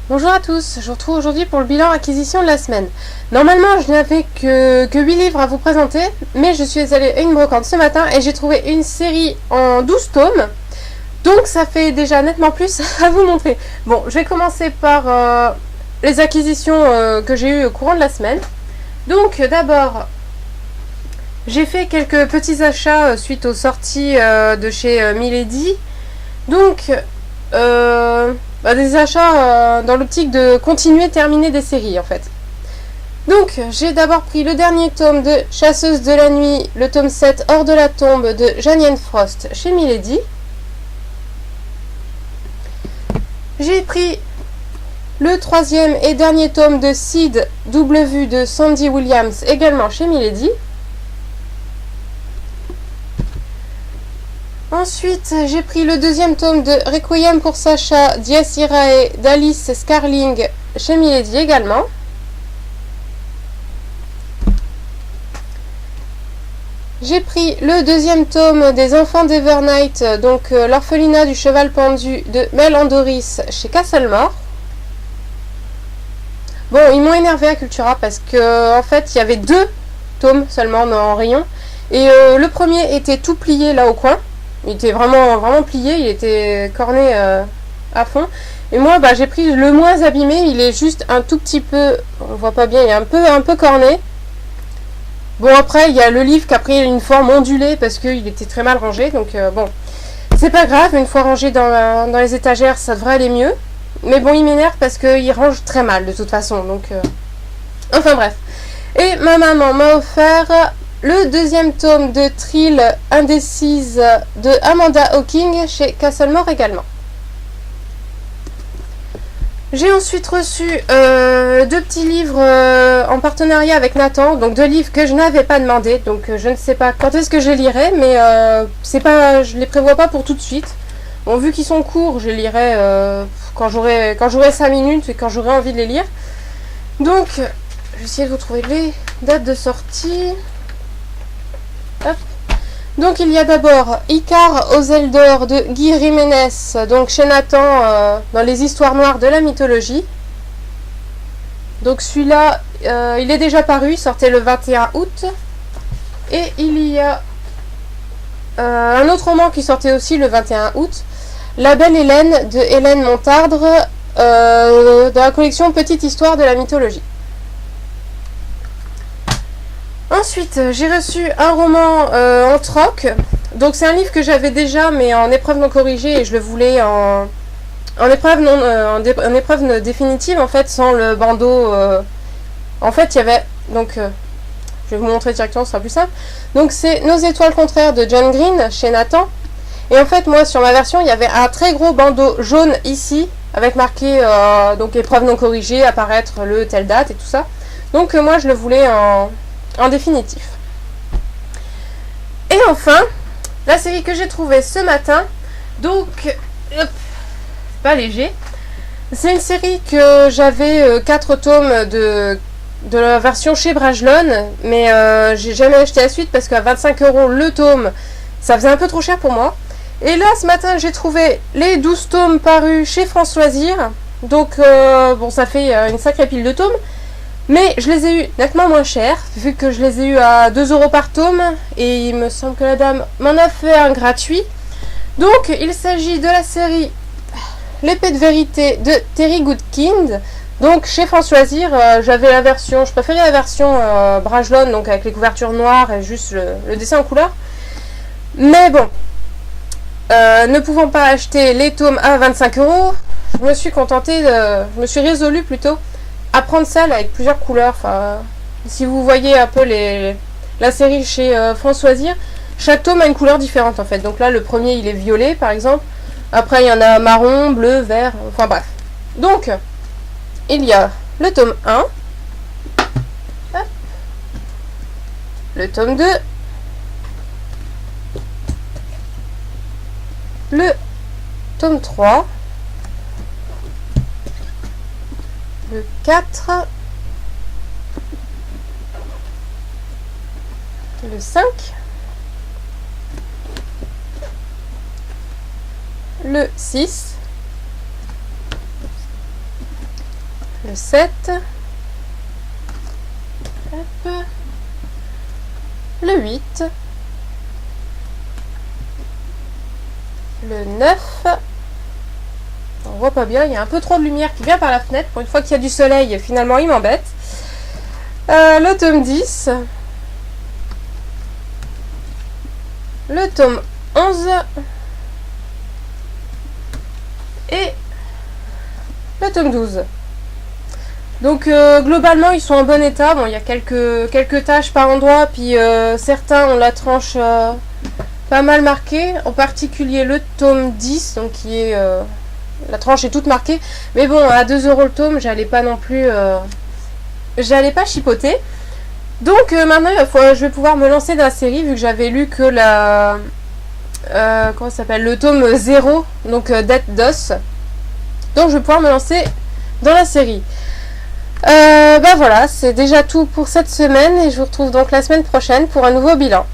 Bonjour à tous, je vous retrouve aujourd'hui pour le bilan acquisition de la semaine. Normalement, je n'avais que 8 livres à vous présenter, mais je suis allée à une brocante ce matin et j'ai trouvé une série en 12 tomes. Donc ça fait déjà nettement plus à vous montrer. Bon, je vais commencer par les acquisitions que j'ai eues au courant de la semaine. Donc d'abord, j'ai fait quelques petits achats suite aux sorties de chez Milady. Donc, des achats dans l'optique de continuer, terminer des séries en fait. Donc, j'ai d'abord pris le dernier tome de Chasseuse de la nuit, le tome 7 Hors de la tombe de Janienne Frost chez Milady. J'ai pris le troisième et dernier tome de Sid Double Vue de Sandy Williams, également chez Milady. Ensuite, j'ai pris le deuxième tome de Requiem pour Sacha, Dies Irae d'Alice Scarling chez Milady également. J'ai pris le deuxième tome des Enfants d'Evernight, donc l'orphelinat du cheval pendu de Mel Andoris chez Castlemore. Bon, ils m'ont énervé à Cultura parce que en fait, il y avait 2 tomes seulement en rayon. Et le premier était tout plié là au coin. Il était vraiment plié, il était corné à fond. Et moi, j'ai pris le moins abîmé, il est juste un tout petit peu, on voit pas bien, il est un peu corné. Bon, après, il y a le livre qui a pris une forme ondulée parce qu'il était très mal rangé. Donc bon, c'est pas grave, une fois rangé dans les étagères, ça devrait aller mieux. Mais bon, il m'énerve parce qu'il range très mal de toute façon. Donc, enfin bref. Et ma maman m'a offert le deuxième tome de Thrill Indécise de Amanda Hawking chez Castlemore également. J'ai ensuite reçu 2 petits livres en partenariat avec Nathan, donc 2 livres que je n'avais pas demandé, donc je ne sais pas quand est-ce que je les lirai, mais je les prévois pas pour tout de suite. Bon, vu qu'ils sont courts, je les lirai quand j'aurai 5 minutes et quand j'aurai envie de les lire. Donc, je vais essayer de vous trouver les dates de sortie. Hop. Donc il y a d'abord Icare aux ailes d'or de Guy Jiménez, donc chez Nathan, dans les histoires noires de la mythologie. Donc celui-là, il est déjà paru, il sortait le 21 août. Et il y a un autre roman qui sortait aussi le 21 août, La Belle Hélène de Hélène Montardre, dans la collection Petite Histoire de la mythologie. Ensuite, j'ai reçu un roman en troc. Donc c'est un livre que j'avais déjà, mais en épreuve non corrigée, et je le voulais en épreuve définitive, en fait, sans le bandeau. En fait, il y avait... Donc, je vais vous montrer directement, ce sera plus simple. Donc c'est Nos étoiles contraires de John Green, chez Nathan. Et en fait, moi, sur ma version, il y avait un très gros bandeau jaune ici, avec marqué donc épreuve non corrigée, apparaître le telle date et tout ça. Donc moi, je le voulais en définitif. Et enfin, la série que j'ai trouvée ce matin, donc, hop, pas léger, c'est une série que j'avais 4 tomes de la version chez Brajlon, mais j'ai jamais acheté la suite parce qu'à 25 € le tome, ça faisait un peu trop cher pour moi. Et là, ce matin, j'ai trouvé les 12 tomes parus chez France Loisirs, donc bon, ça fait une sacrée pile de tomes. Mais je les ai eu nettement moins cher, vu que je les ai eu à 2 € par tome, et il me semble que la dame m'en a fait un gratuit. Donc, il s'agit de la série L'épée de vérité de Terry Goodkind. Donc, chez France Loisirs, je préférais la version Brajlon, donc avec les couvertures noires et juste le dessin en couleur. Mais bon, ne pouvant pas acheter les tomes à 25 €, je me suis résolue plutôt à prendre celle avec plusieurs couleurs. Enfin, si vous voyez un peu la série chez France Loisirs, chaque tome a une couleur différente en fait. Donc là, le premier il est violet par exemple. Après, il y en a marron, bleu, vert, enfin bref. Donc, il y a le tome 1, hop, le tome 2, le tome 3, le 4, le 5, le 6, le 7, hop, le 8, le 9, on voit pas bien, il y a un peu trop de lumière qui vient par la fenêtre, pour une fois qu'il y a du soleil, finalement il m'embête. Le tome 10, le tome 11 et le tome 12. Donc globalement ils sont en bon état. Bon, il y a quelques taches par endroit, puis certains ont la tranche pas mal marquée, en particulier le tome 10, donc qui est la tranche est toute marquée, mais bon, à 2 € le tome, j'allais pas non plus j'allais pas chipoter. Donc maintenant je vais pouvoir me lancer dans la série, vu que j'avais lu que la comment ça s'appelle, le tome 0, donc Death d'os. Donc je vais pouvoir me lancer dans la série. Bah voilà, c'est déjà tout pour cette semaine, et je vous retrouve donc la semaine prochaine pour un nouveau bilan.